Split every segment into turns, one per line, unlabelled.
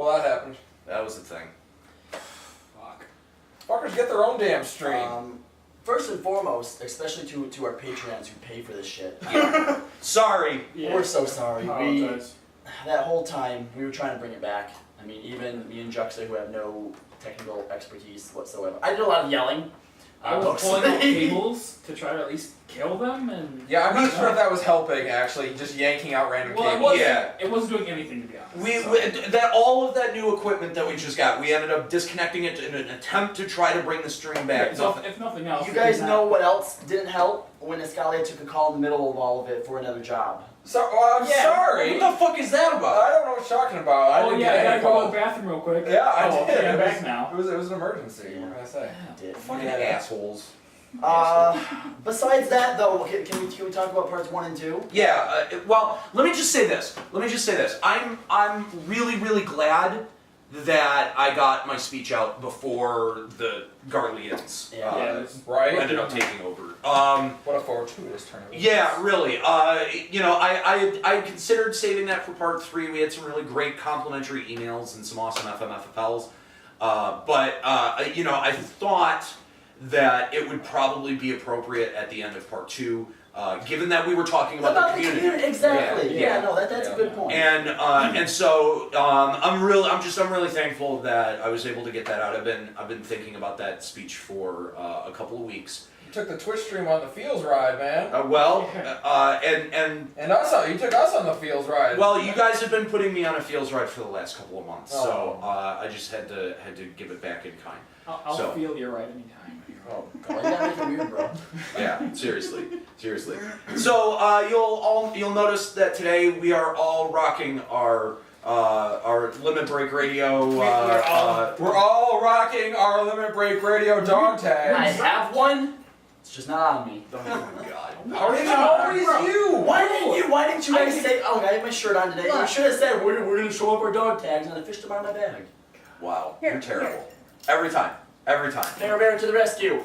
Well, that happened.
That was the thing.
Fuck.
Fuckers get their own damn stream.
First and foremost, especially to our Patreons who pay for this shit.
Sorry.
Yeah.
We're so sorry.
Apologize.
That whole time, we were trying to bring it back. I mean, even me and Juxta, who have no technical expertise whatsoever. I did a lot of yelling.
I was pulling out cables to try to at least kill them, and
Yeah, I'm not sure if that was helping, actually, just yanking out random
well,
cables.
it wasn't doing anything, to be honest.
All of that new equipment that we just got, we ended up disconnecting it in an attempt to try to bring the stream back.
Yeah, so if nothing else,
You guys know what else didn't help? When Escalia took a call in the middle of all of it for another job.
So, I'm sorry.
What the fuck is that about?
I don't know what you're talking about. I
Oh
didn't
yeah, I
get
gotta
any
go to
call.
the bathroom real quick.
Yeah, I
oh,
did.
Okay, I'm
It
back
was-
now.
It was an emergency. What can I say?
Did.
Fucking
Yeah.
assholes.
Besides that, though, can we talk about parts 1 and 2?
Yeah. Well, let me just say this. I'm really glad that I got my speech out before the Garleans
Yeah.
Right?
ended up taking over.
What a fortuitous turn. it was.
Yeah, really. I considered saving that for part 3. We had some really great complimentary emails and some awesome FMFFLs. I thought that it would probably be appropriate at the end of part 2, given that we were talking about the community.
Exactly.
Yeah.
Yeah, no, that's a good point.
And so I'm really thankful that I was able to get that out. I've been thinking about that speech for a couple of weeks.
You took the Twitch stream on the Fields ride, man.
And
You took us on the Fields ride.
well, you guys have been putting me on a Fields ride for the last couple of months, so
Oh.
I just had to give it back in kind.
I'll
So-
feel you right anytime.
Oh,
Why you gotta make it weird, bro?
Yeah, seriously. So you'll notice that today we are all rocking our Limit Break Radio.
We're all rocking our Limit Break Radio dog
I
tags.
have one. It's just not on me.
Oh my God.
It's always you.
Why didn't you guys say? Oh, I have my shirt on today. You should have said we're gonna show up our dog tags, and I fished them out of my bag.
Wow,
Here,
you're terrible. Every time.
Bear Bear to the rescue.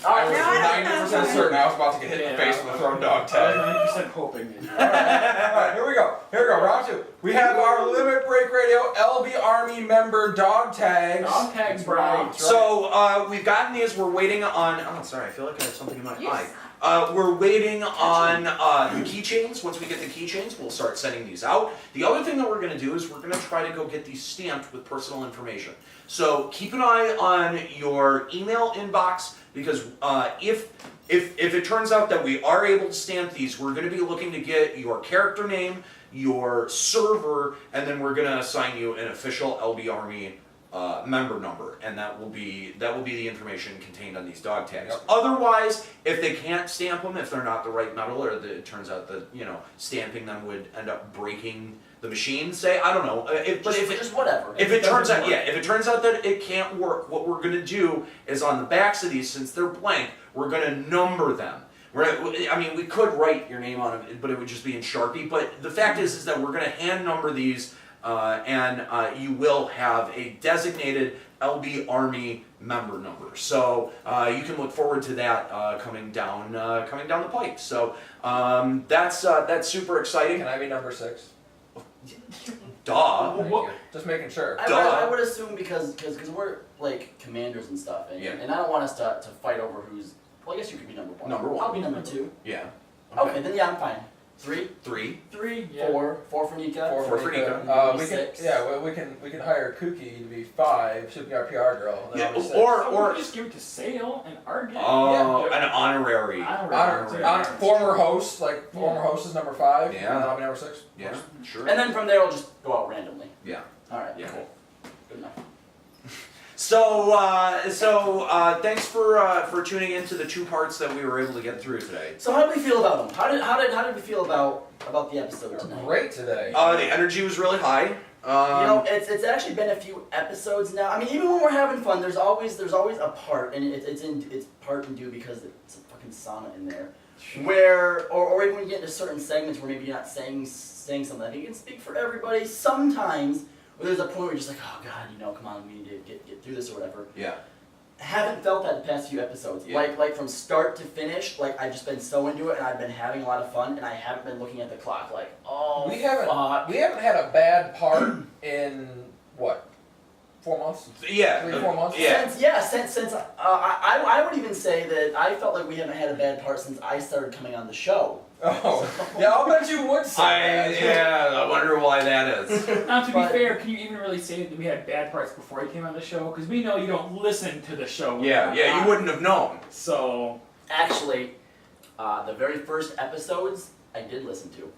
I was
No, I don't
90%
know.
certain I was about to get hit in the face with a thrown dog
I was
tag.
90% hoping.
Alright, here we go. Round 2. We have our Limit Break Radio LB Army member dog tags.
Dog tags, bro.
Right.
So we've gotten these. We're waiting on. Oh, sorry. I feel like I have something in my
Yes.
eye. We're waiting on the keychains. Once we get the keychains, we'll start sending these out. The other thing that we're going to do is we're going to try to go get these stamped with personal information. So keep an eye on your email inbox, because if it turns out that we are able to stamp these, we're going to be looking to get your character name, your server, and then we're going to assign you an official LB Army member number, and that will be the information contained on these dog tags.
Yep.
Otherwise, if they can't stamp them, if they're not the right metal, or it turns out that stamping them would end up breaking the machine, say, I don't know.
Just whatever.
If it turns
doesn't
out,
work.
if it turns out that it can't work, what we're gonna do is on the backs of these, since they're blank, we're gonna number them. We could write your name on them, but it would just be in Sharpie. But the fact is that we're gonna hand number these, and you will have a designated LB Army member number. So you can look forward to that coming down the pike. So that's super exciting.
Can I be number 6?
Duh.
Thank
What-
you. Just making sure.
I would assume because we're like commanders and stuff, and,
Yeah.
and I don't want us to fight over who's. Well, I guess you could be number 1.
Number 1.
I'll be number 2.
Yeah.
Okay, then yeah, I'm fine. 3,
3.
3, yeah.
4 for Nika.
Four for Nika.
Maybe
We can,
6.
yeah, we can hire Kookie to be 5. She'll be our PR girl. And then
Yeah,
I'll be 6.
Or just give it to Sale and Argent.
Oh, an honorary.
Former host, former host is number 5.
Yeah.
And then I'll be number 6.
Yeah, sure.
And then from there, I'll just go out randomly.
Yeah.
All right.
Yeah.
Cool. Good enough.
So thanks for tuning into the 2 parts that we were able to get through today.
So how did we feel about them? How did we feel about the episode tonight?
Great today.
The energy was really high.
It's actually been a few episodes now. I mean, even when we're having fun, there's always a part, and it's part and due because it's a fucking sauna in there, where or even when you get into certain segments where maybe you're not saying something. I think you can speak for everybody. Sometimes where there's a point where you're just like, oh god, come on, we need to get through this or whatever.
Yeah.
haven't felt that the past few episodes.
Yeah.
Like from start to finish, like I've just been so into it and I've been having a lot of fun and I haven't been looking at the clock like, oh
We haven't
fuck.
we haven't had a bad part in what? 4 months?
Yeah.
3-4 months?
Yeah.
Since I would even say that I felt like we haven't had a bad part since I started coming on the show.
Oh. Yeah, I'll bet you would say that.
I wonder why that is.
Now, to be
But-
fair, can you even really say that we had bad parts before you came on the show? Because we know you don't listen to the show.
Yeah, you wouldn't have known.
So,
Actually, the very first episodes I did listen to.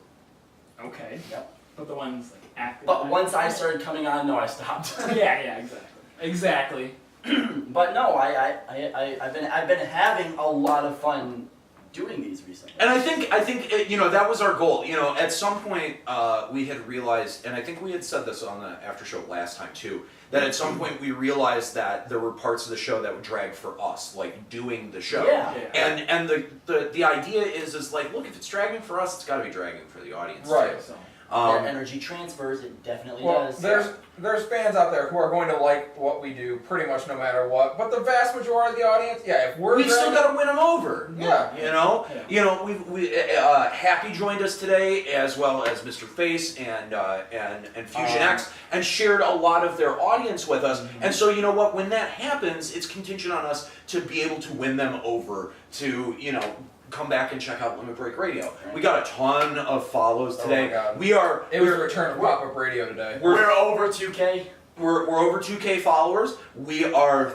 okay.
Yep.
But the ones like active.
But once I started coming on, no, I stopped.
Yeah, exactly.
But no, I've been having a lot of fun doing these recently.
And I think that was our goal. At some point we had realized, and I think we had said this on the after show last time too, that at some point we realized that there were parts of the show that would drag for us, like doing the show.
Yeah.
And the idea is like, look, if it's dragging for us, it's got to be dragging for the audience.
Right.
So,
That energy transfers, it definitely
Well,
does.
there's fans out there who are going to like what we do pretty much no matter what, but the vast majority of the audience, yeah, if we're
We still
dragging-
got to win them over.
Yeah.
Yeah.
We Happy joined us today, as well as Mr. Face and Fusion X, and shared a lot of their audience with us. And so you know what? When that happens, it's contingent on us to be able to win them over to come back and check out Limit Break Radio. We got a ton of follows today.
Oh my God.
We're
It was a return of pop-up radio today.
We're over 2K.
we're over 2K followers. We are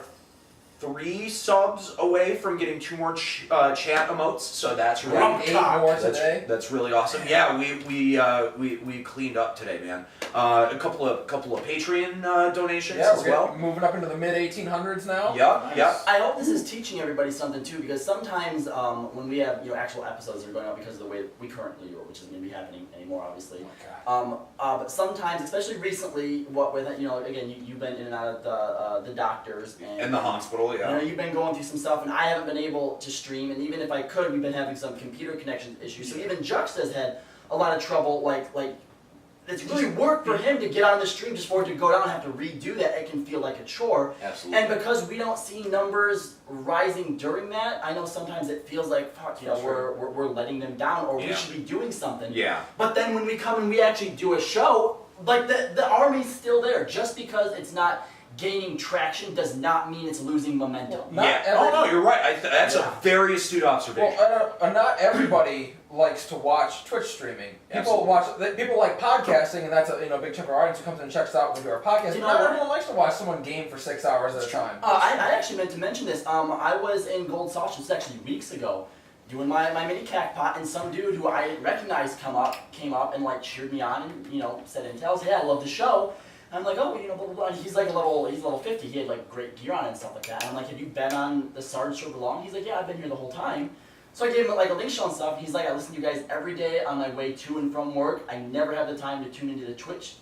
3 subs away from getting 2 more chat emotes, so that's really
Wow.
8 more today.
that's really awesome. Yeah, we cleaned up today, man. A couple of Patreon donations
Yeah,
as
we're
well.
moving up into the mid-1800s now.
Yep,
Nice.
yep.
I hope this is teaching everybody something too, because sometimes when we have actual episodes that are going out because of the way we currently do it, which isn't going to be happening anymore, obviously.
Oh my God.
But sometimes, especially recently, what with again, you've been in and out of the doctors
In the hospital, yeah.
You've been going through some stuff, and I haven't been able to stream. And even if I could, we've been having some computer connection issues. So even Juxta's had a lot of trouble. Like it's really work for him to get on the stream just for it to go down and have to redo that. It can feel like a chore.
Absolutely.
And because we don't see numbers rising during that, I know sometimes it feels like fuck, we're letting them down, or we
Yeah.
should be doing something.
Yeah.
But then when we come and we actually do a show, like the army's still there. Just because it's not gaining traction does not mean it's losing momentum.
Not
yeah.
every-
Oh no, you're right. That's
Yeah.
a very astute observation.
Well, not everybody likes to watch Twitch streaming. People people like podcasting, and that's a big chunk of our audience who comes in and checks out when we do our podcast.
You know
Not
what?
everyone likes to watch someone game for 6 hours at a time.
I actually meant to mention this. I was in Gold Sauce, this was actually weeks ago, doing my mini cackpot, and some dude who I recognized came up and like cheered me on and said intel, said, yeah, I love the show. And I'm like, oh, blah blah blah. And he's level 50. He had like great gear on and stuff like that. And I'm like, have you been on the Sarge server long? He's like, yeah, I've been here the whole time. So I gave him like a link show and stuff. He's like, I listen to you guys every day on my way to and from work. I never have the time to tune into the Twitch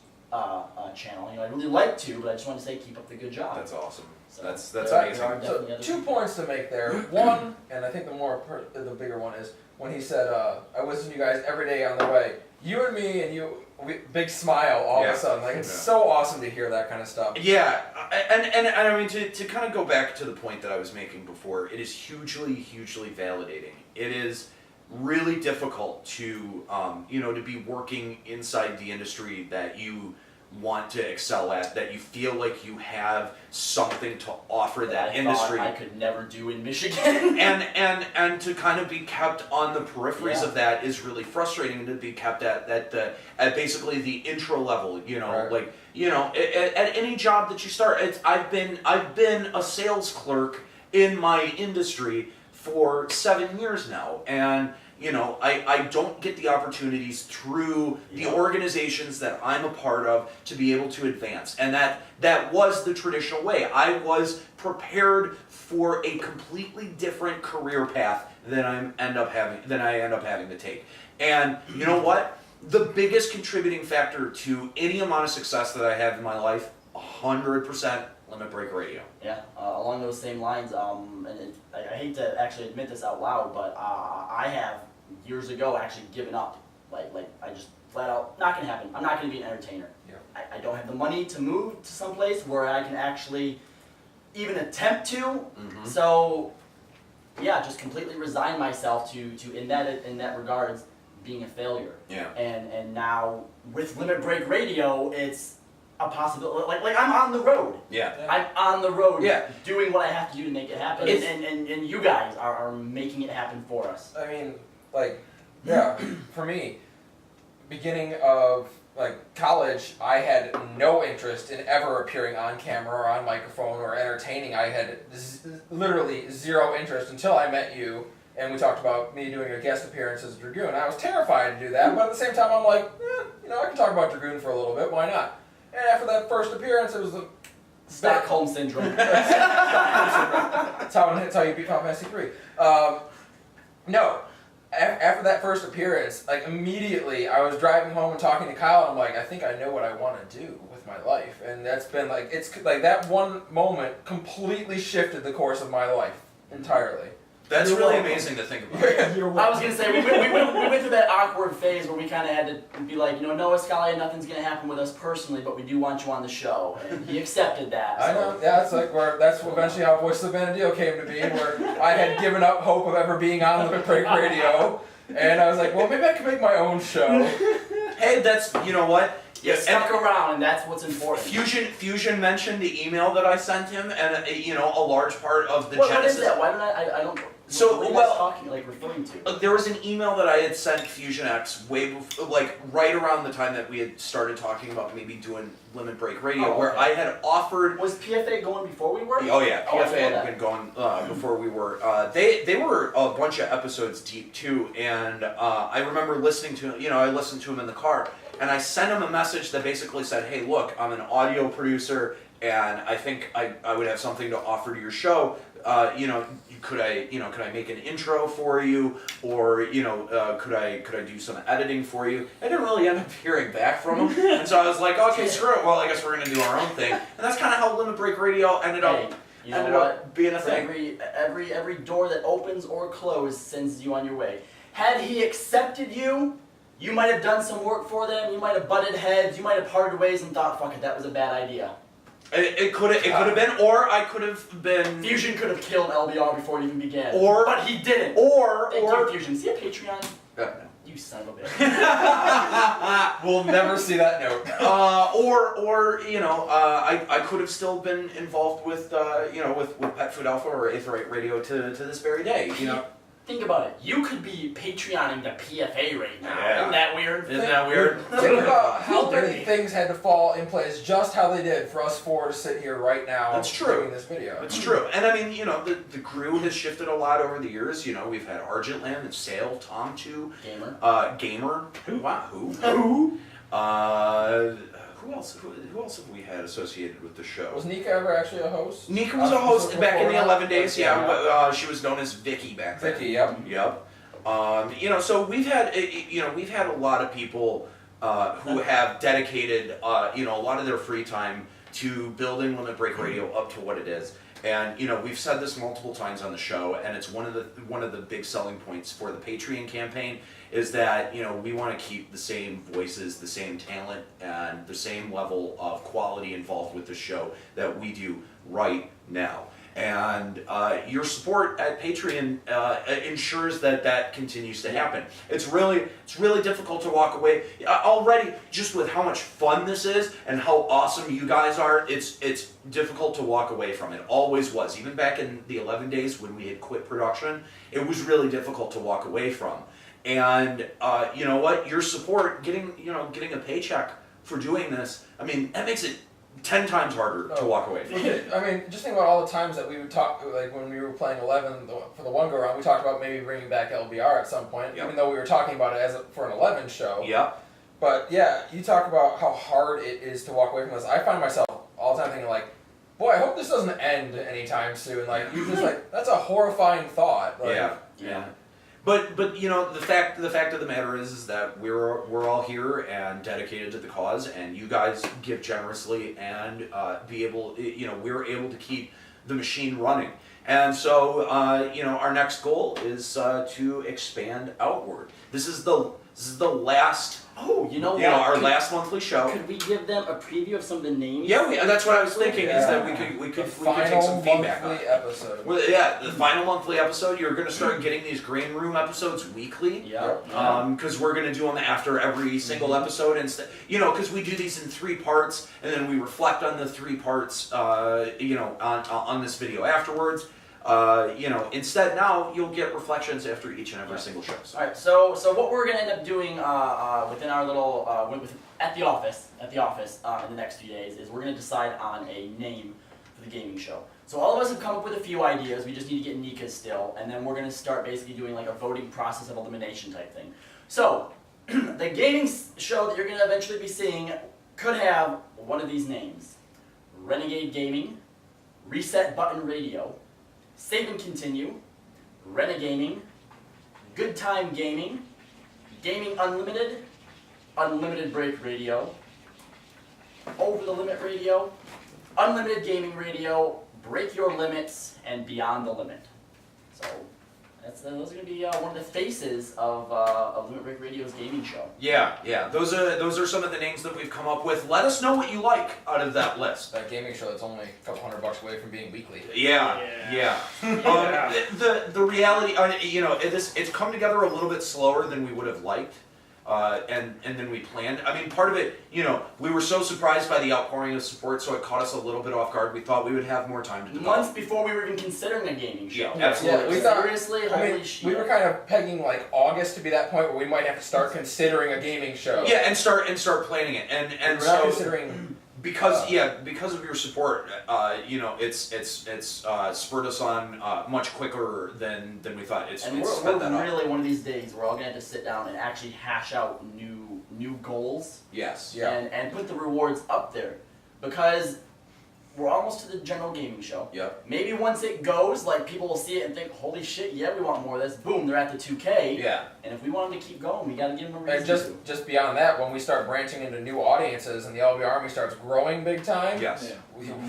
channel. I really like to, but I just want to say, keep up the good job.
That's awesome.
So,
That's
there
amazing.
are
So
definitely other
2 points to make there. One, and I think the bigger one is when he said, "I listen to you guys every day on the way." You and me and you, big smile all of
Yeah.
a sudden. Like it's
Yeah.
so awesome to hear that kind of stuff.
Yeah, and I mean to kind of go back to the point that I was making before, it is hugely validating. It is really difficult to to be working inside the industry that you want to excel at, that you feel like you have something to offer that
I
industry.
thought I could never do in Michigan.
and to kind of be kept on the peripheries
Yeah.
of that is really frustrating. To be kept at basically the intro level,
Right.
like at any job that you start. I've been a sales clerk in my industry for 7 years now, and I don't get the opportunities through the organizations that I'm a part of to be able to advance. And that was the traditional way. I was prepared for a completely different career path than I end up having to take. And you know what? The biggest contributing factor to any amount of success that I have in my life, 100% Limit Break Radio.
Yeah, along those same lines, I hate to actually admit this out loud, but I have years ago actually given up. Like I just flat out, not gonna happen. I'm not gonna be an entertainer.
Yeah.
I don't have the money to move to some place where I can actually even attempt to.
Mhm.
So, yeah, just completely resigned myself to in that regards being a failure.
Yeah.
And now with Limit Break Radio, it's a possibility. Like I'm on the road.
Yeah.
I'm on the road
Yeah.
doing what I have to do to make it happen.
It's-
And you guys are making it happen for us.
I mean, like, yeah, for me, beginning of like college, I had no interest in ever appearing on camera or on microphone or entertaining. I had literally zero interest until I met you and we talked about me doing a guest appearance as Dragoon. I was terrified to do that, but at the same time, I'm like, I can talk about Dragoon for a little bit. Why not? And after that first appearance, it was the
Stockholm syndrome.
That's how you beat Final Fantasy 3. No. After that first appearance, like immediately I was driving home and talking to Kyle and I'm like, I think I know what I want to do with my life. And that's been like, it's like that one moment completely shifted the course of my life entirely.
That's
You're
really
welcome.
amazing to think about.
I was gonna say we went through that awkward phase where we kind of had to be like, Noah Scully, nothing's gonna happen with us personally, but we do want you on the show, and he accepted that.
I know, yeah, it's like that's eventually how Voices of Benadil came to be, where I had given up hope of ever being on Limit Break Radio, and I was like, well, maybe I can make my own show.
Hey, that's, you know what?
You stuck around, and that's what's important.
Fusion mentioned the email that I sent him, and a large part of the
What
genesis.
is that? Why don't I don't.
So,
what are you
well-
guys talking, like referring to?
There was an email that I had sent Fusion X way before, like right around the time that we had started talking about maybe doing Limit Break Radio,
Oh,
where
okay.
I had offered.
Was PFA going before we were?
Oh yeah,
Oh, I
PFA
know
had
that.
been going before we were. They were a bunch of episodes deep too, and I remember listening to I listened to him in the car, and I sent him a message that basically said, "Hey, look, I'm an audio producer, and I think I would have something to offer to your show. Could I make an intro for you, or could I do some editing for you?" I didn't really end up hearing back from him, and so I was like, okay, screw it. Well, I guess we're gonna do our own thing, and that's kind of how Limit Break Radio ended up.
Hey, you know
ended
what?
up being a
For
thing.
every door that opens or closes sends you on your way. Had he accepted you, you might have done some work for them. You might have butted heads. You might have parted ways and thought, "Fuck it, that was a bad idea."
It could have been, or I could have been,
Fusion could have killed LBR before it even began.
Or-
but he didn't.
or
Thank you, Fusion. See a Patreon?
no.
You son of a bitch.
We'll never see that note.
I could have still been involved with with Pet Food Alpha or Aetherite Radio to this very day.
Think about it. You could be Patreoning the PFA right now.
Yeah.
Isn't that weird?
Isn't that weird?
Think about how
Feel
many
dirty.
things had to fall in place just how they did for us four to sit here right now
That's true.
doing this video.
It's true, and I mean, the crew has shifted a lot over the years. We've had Argentland and Sale, Tom too,
Gamer.
Gamer. Wow, who?
Who?
Who else? Who else have we had associated with the show?
Was Nika ever actually a host?
Nika was a host back in the
Before
11
that?
days. Yeah,
Yeah.
she was known as Vicky back then.
Vicky, yep.
Yep. So we've had a lot of people who have dedicated a lot of their free time to building Limit Break Radio up to what it is. And we've said this multiple times on the show, and it's one of the big selling points for the Patreon campaign is that we want to keep the same voices, the same talent, and the same level of quality involved with the show that we do right now. And your support at Patreon ensures that continues to happen. It's really difficult to walk away already just with how much fun this is and how awesome you guys are. It's difficult to walk away from it. Always was. Even back in the 11 days when we had quit production, it was really difficult to walk away from. And you know what? Your support, getting a paycheck for doing this, I mean, that makes it 10 times harder to walk away from.
I mean, just think about all the times that we would talk, like when we were playing 11 for the one go around, we talked about maybe bringing back LBR at some point,
Yep.
even though we were talking about it for an 11 show.
Yeah.
But yeah, you talk about how hard it is to walk away from this. I find myself all the time thinking like, boy, I hope this doesn't end anytime soon. Like, you just like, that's a horrifying thought. Like,
Yeah. But the fact of the matter is that we're all here and dedicated to the cause, and you guys give generously and we're able to keep the machine running. And so our next goal is to expand outward. This is the This is the last,
Oh, you know what?
our last monthly show.
Could we give them a preview of some of the names?
Yeah, that's what I was thinking. Is that we could
The
take
final
some feedback on
monthly
it.
episode.
Well, yeah, the final monthly episode. You're gonna start getting these green room episodes weekly.
Yeah.
Because we're gonna do them after every single episode instead. Because we do these in 3 parts, and then we reflect on the 3 parts. On this video afterwards. Instead now you'll get reflections after each and every single show. So.
All right. So what we're gonna end up doing within our little at the office in the next few days is we're gonna decide on a name for the gaming show. So all of us have come up with a few ideas. We just need to get Nika's still, and then we're gonna start basically doing like a voting process of elimination type thing. So the gaming show that you're gonna eventually be seeing could have one of these names: Renegade Gaming, Reset Button Radio, Save and Continue, Renegaming, Good Time Gaming, Gaming Unlimited, Unlimited Break Radio, Over the Limit Radio, Unlimited Gaming Radio, Break Your Limits, and Beyond the Limit. So those are going to be one of the faces of Limit Break Radio's gaming show.
Yeah. Those are some of the names that we've come up with. Let us know what you like out of that list.
That gaming show that's only a couple $100 away from being weekly.
Yeah.
Yeah.
The reality, it's come together a little bit slower than we would have liked, and then we planned. I mean, part of it, we were so surprised by the outpouring of support, so it caught us a little bit off guard. We thought we would have more time to develop.
Months before we were even considering a gaming show.
Yeah, absolutely.
Yeah, we thought-
Seriously, holy shit.
We were kind of pegging like August to be that point where we might have to start considering a gaming show.
Yeah, and start planning it, and
we're not
so
considering.
because of your support, it's spurred us on much quicker than we thought. It's
And
sped
we're
that up.
really one of these days we're all gonna have to sit down and actually hash out new goals
Yes.
Yeah.
and put the rewards up there, because we're almost to the general gaming show.
Yep.
Maybe once it goes, like people will see it and think, holy shit, yeah, we want more of this. Boom, they're at the 2K.
Yeah.
And if we want them to keep going, we gotta give them a reason
And just beyond that, when we start branching into new audiences and the LB Army starts growing big time,
Yes.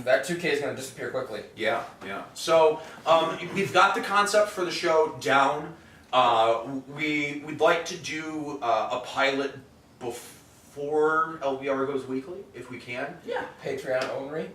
that 2K is going to disappear quickly.
Yeah. So we've got the concept for the show down. We'd like to do a pilot before LBR goes weekly, if we can.
Yeah.
Patreon only?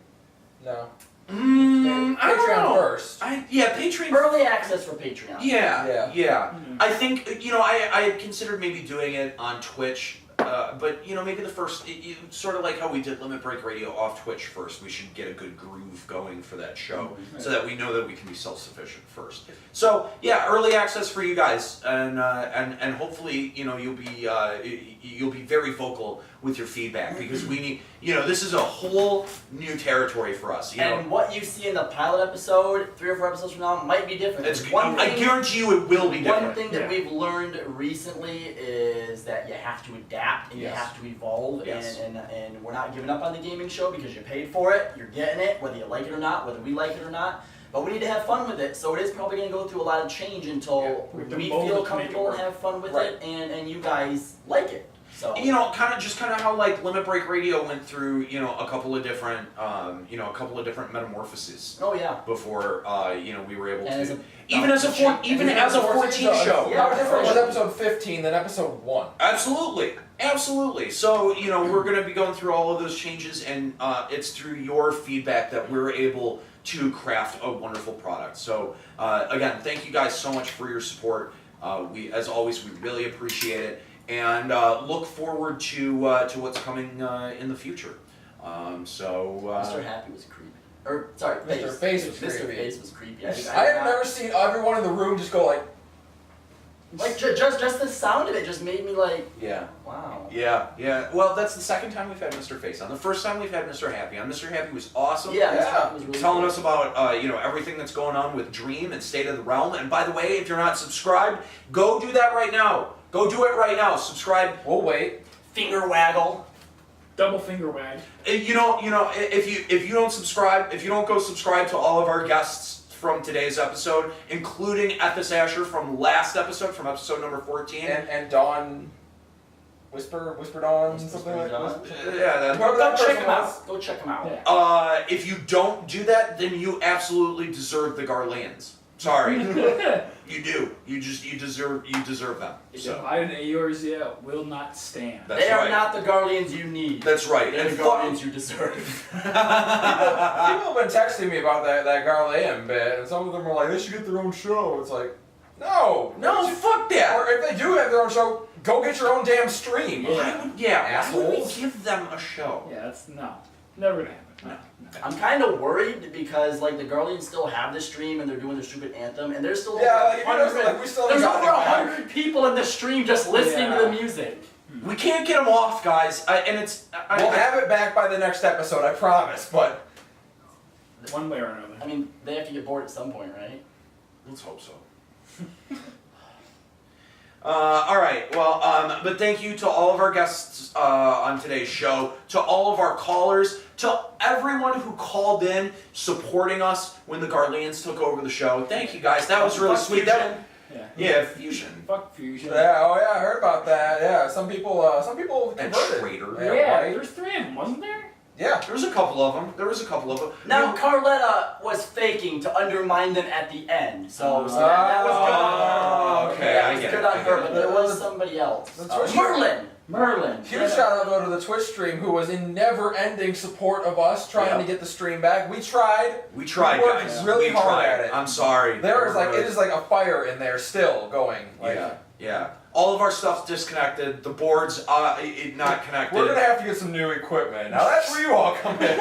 No.
I don't
Patreon
know.
first.
Patreon.
Early access for Patreon.
Yeah.
Mhm.
I think I had considered maybe doing it on Twitch, but maybe the first, sort of like how we did Limit Break Radio off Twitch first. We should get a good groove going for that show, so that we know that we can be self-sufficient first. So early access for you guys, and hopefully you'll be very vocal with your feedback, because we need this is a whole new territory for us.
And what you see in the pilot episode, 3 or 4 episodes from now, might be different.
It's,
One
I
thing-
guarantee you it will be different.
One thing that
Yeah.
we've learned recently is that you have to adapt and you
Yes.
have to evolve,
Yes.
and we're not giving up on the gaming show because you paid for it, you're getting it, whether you like it or not, whether we like it or not. But we need to have fun with it, so it is probably going to go through a lot of change until
We have to
we
mold it
feel
to make it
comfortable and
work.
have fun with
Right.
it, and you guys like it. So
kind of how like Limit Break Radio went through, a couple of different, metamorphoses
oh yeah.
before, we were able
And as
to.
a-
Even as a 14 show.
Yeah.
How different was episode 15 than episode 1?
Absolutely. So, we're going to be going through all of those changes, and it's through your feedback that we're able to craft a wonderful product. So, again, thank you guys so much for your support. As always, we really appreciate it, and look forward to what's coming in the future.
Mr. Happy was creepy. Or sorry,
Mr. Face was
Mr.
creepy.
Face was creepy.
I have never seen everyone in the room just go like,
just the sound of it just made me like,
Yeah.
wow.
Yeah. Well, that's the second time we've had Mr. Face on. The first time we've had Mr. Happy on. Mr. Happy was awesome.
Yeah,
Yeah.
Mr. Happy was really
Telling
cool.
us about everything that's going on with Dream and State of the Realm. And by the way, if you're not subscribed, go do that right now. Go do it right now. Subscribe.
we'll wait.
Finger waggle.
Double finger wag.
If you don't subscribe, if you don't go subscribe to all of our guests from today's episode, including Ethis Asher from last episode, from episode number 14.
And Dawn, Whisper Dawn, something like
Dawn?
that.
Yeah,
Whoever
Go
that
check
person
him
was.
out. Go check him out.
Yeah.
if you don't do that, then you absolutely deserve the Garleans. Sorry. You do. You deserve them. So.
Divided Eorzea will not stand.
That's
They are
right.
not the Guardians you need.
That's right.
They're
And
the
fuck.
Guardians you deserve.
People have been texting me about that Garlean bit, and some of them are like, they should get their own show. It's like, no.
No, fuck that.
Or if they do have their own show, go get your own damn stream.
Yeah.
Why would we
Assholes.
give them a show?
Yeah, that's never gonna happen. No.
I'm kind of worried because like the Guardians still have the stream and they're doing their stupid anthem and there's still
Yeah,
over
like, if you notice,
100
like, we still
there's
got
over
it back.
100 people in the stream just listening to the music.
We can't get them off, guys. And it's.
We'll have it back by the next episode, I promise, but
One way or another.
I mean, they have to get bored at some point, right?
Let's hope so. All right. Well, but thank you to all of our guests on today's show, to all of our callers, to everyone who called in supporting us when the Garleans took over the show. Thank you guys. That was really
Fuck
sweet.
Fusion.
Yeah, Fusion.
Fuck Fusion.
yeah, oh yeah, I heard about that. Yeah, some people
That
converted.
traitor.
Yeah,
right?
there's 3 of them, wasn't there?
Yeah.
There was a couple of them.
Now Carletta was faking to undermine them at the end, so that was good on her.
Oh, okay,
That
I
was
get
good
it,
on
I
her,
get
but
it.
there was somebody else.
The Twitch-
Merlin.
Huge shout out though to the Twitch stream who was in never-ending support of us trying
Yeah.
to get the stream back. We tried.
We tried,
We worked
guys.
really
we
hard
tried.
at it.
I'm sorry.
There is like it is like a fire in there still going. Like,
Yeah. All of our stuff's disconnected. The board's not connected.
we're gonna have to get some new equipment. Now that's where you all come in.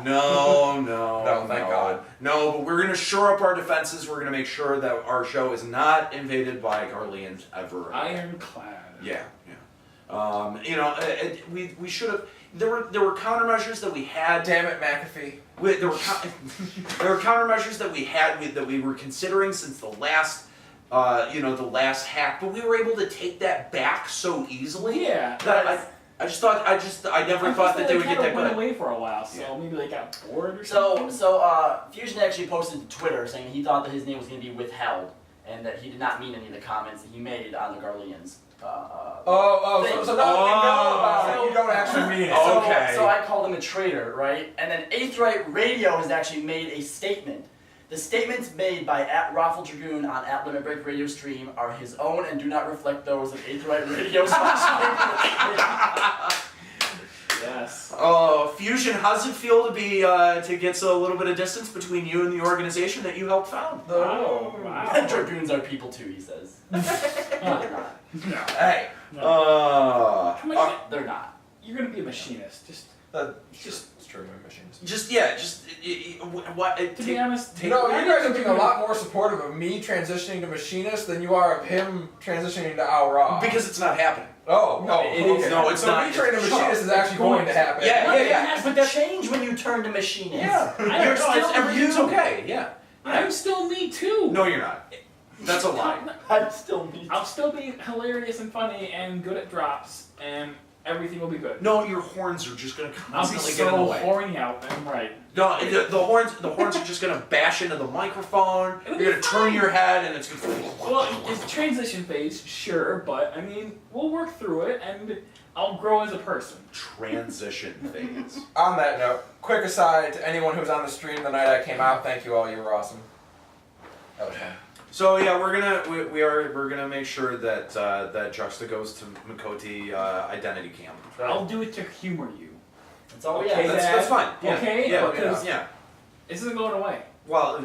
No,
No, thank God.
No, but we're gonna shore up our defenses. We're gonna make sure that our show is not invaded by Garleans ever. again.
Ironclad.
Yeah. We should have. There were countermeasures that we had.
Damn it, McAfee.
There were countermeasures that we had that we were considering since the last. The last hack, but we were able to take that back so easily.
Yeah.
That I never thought that they would get that
went
good.
away for a while, so
Yeah.
maybe they got bored or
So,
something.
Fusion actually posted to Twitter saying he thought that his name was going to be withheld and that he did not mean any of the comments that he made on the Guardians.
So now that we know about it, you don't actually mean it.
Oh. Okay.
So I called him a traitor, right? And then Aetheryte Radio has actually made a statement. The statements made by @Raffle Dragoon on @Limit Break Radio Stream are his own and do not reflect those of Aetheryte Radio.
Yes.
Fusion, how's it feel to be to get a little bit of distance between you and the organization that you helped found?
Oh, wow.
Dragoons are people too, he says. No, they're not.
No.
Hey,
Come on,
They're not.
you're gonna be a machinist.
just streaming machines.
To be honest,
You know, you guys are being a lot more supportive of me transitioning to machinist than you are of him transitioning to Al Ra.
Because it's not happening.
Oh, no,
It is.
okay.
No, it's
so
not.
me training to
Shut
machinist
up.
is actually going to happen.
Yeah.
But that change when you turn to machinist.
Yeah.
I
You're
know,
still,
it's
everything's
you.
okay. Yeah.
I'm still me too.
No, you're not. That's a lie.
I'm still me.
I'll still be hilarious and funny and good at drops, and everything will be good.
No, your horns are just gonna
I'll be
constantly get in the
so
way.
horny out. I'm right.
No, the horns are just gonna bash into the microphone.
It'll
You're
be
gonna turn
fine.
your head, and it's gonna.
Well, it's transition phase, sure, but I mean, we'll work through it, and I'll grow as a person.
Transition phase.
On that note, quick aside to anyone who was on the stream the night I came out, thank you all, you were awesome. That was fun.
So yeah, we're gonna make sure that that Juxta goes to Makoti identity camp.
I'll do it to humor you.
That's all we
Okay,
have.
That's fine. Yeah.
Okay,
Yeah.
because-
Yeah.
This isn't going away.
Well,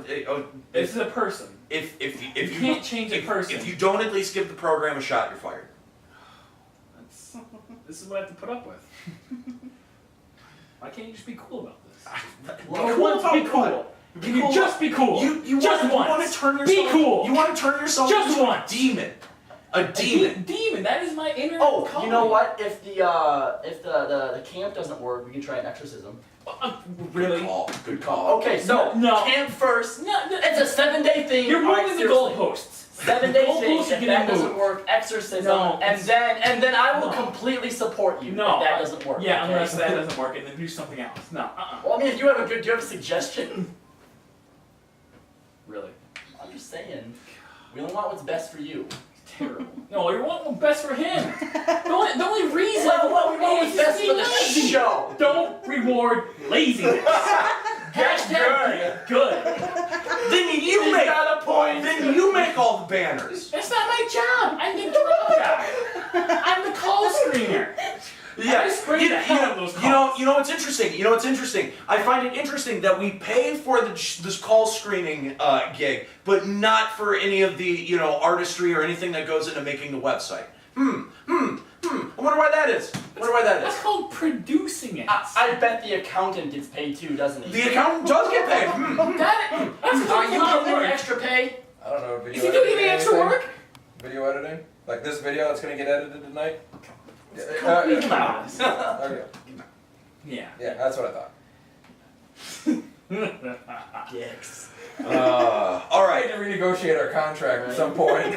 This is a person.
if
You can't change a person.
If you don't at least give the program a shot, you're fired.
This is what I have to put up with. Why can't you just be cool about this?
Well,
Be once, be
about
cool.
what?
Can you just be cool?
You
just
want
once.
to turn yourself.
Be cool.
You want to turn yourself
Just
into
once.
a demon. A demon.
Demon. That is my inner.
Oh, you
calling.
know what? If the camp doesn't work, we can try an exorcism.
Really?
Good call. Good call.
Okay, so
No.
camp first.
No, no,
It's a 7-day thing.
you're
Alright,
moving the
seriously.
goalposts.
7-day
Goalposts
thing.
are
If
getting
that doesn't
moved.
work, exorcism,
No,
and
it's-
then I will
No.
completely support you
No.
if that doesn't work.
Yeah,
okay?
unless that doesn't work, and then do something else. No.
Well, I mean, if you have do you have a suggestion?
Really.
I'm just saying. We don't want what's best for you.
Terrible. No, you want what's best for him. The only reason.
Well, we want what's
is
best
be
for the
lazy.
show.
Don't reward laziness. Hashtag
good.
good.
Then you
He's
make
got a point.
Then you make all the banners.
That's not my job. I'm the drop guy. I'm the call screener. I screen the hell out of those calls.
You know what's interesting? You know what's interesting? I find it interesting that we pay for this call screening gig, but not for any of the artistry or anything that goes into making the website. I wonder why that is.
That's called producing it.
I bet the accountant gets paid too, doesn't he?
The accountant does get paid.
That's
Are you
called
getting
work.
extra pay?
I don't know, video
Is he doing
editing,
any extra
anything?
work?
Video editing? Like this video that's gonna get edited tonight?
Complete chaos.
Okay.
Yeah.
Yeah, that's what I thought.
Dicks.
All
I
right.
need to renegotiate our contract at some point.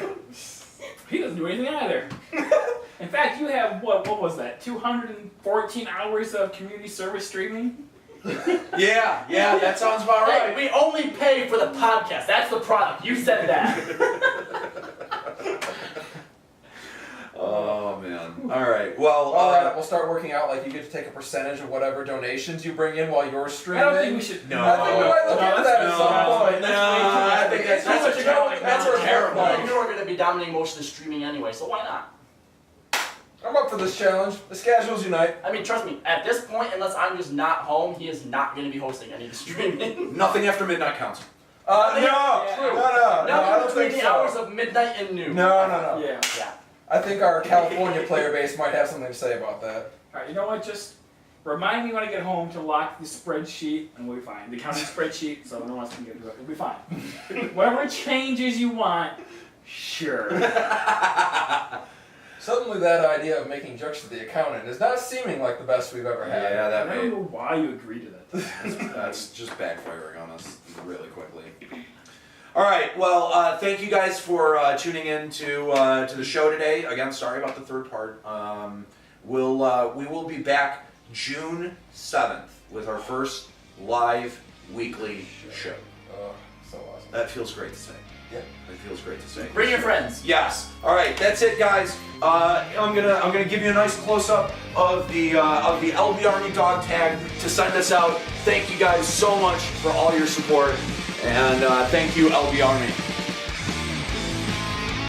He doesn't do anything either. In fact, you have what was that? 214 hours of community service streaming?
Yeah, that sounds about
Hey,
right.
we only pay for the podcast. That's the product. You said that.
Oh man. All right. Well,
Alright, we'll start working out like you get to take a percentage of whatever donations you bring in while you're
I
streaming.
don't think we should.
No.
I think we might look into that at some point.
I think that's
That's terrible.
Well, you were going to be dominating most of the streaming anyway, so why not?
I'm up for this challenge. The schedules unite.
I mean, trust me, at this point, unless I'm just not home, he is not going to be hosting any of the streaming.
nothing after midnight counts.
No,
Nothing-
no,
True.
I
Nothing
don't
between
think
the hours
so.
of midnight and noon.
No.
Yeah.
Yeah.
I think our California player base might have something to say about that.
Alright, you know what? Just remind me when I get home to lock the spreadsheet and we'll be fine. The accounting spreadsheet, so no one else can get to it. We'll be fine. Whatever changes you want, sure.
Suddenly that idea of making jokes to the accountant is not seeming like the best we've ever had.
Yeah,
I
that
don't know why you agreed to that.
that's just backfiring on us really quickly. All right. Well, thank you guys for tuning in to the show today. Again, sorry about the third part. We will be back June 7th with our first live weekly show.
Oh, so awesome.
That feels great to say.
Yeah.
It feels great to say.
Bring your friends.
Yes. All right. That's it, guys. I'm gonna give you a nice close up of the LB Army dog tag to send us out. Thank you guys so much for all your support, and thank you, LB Army.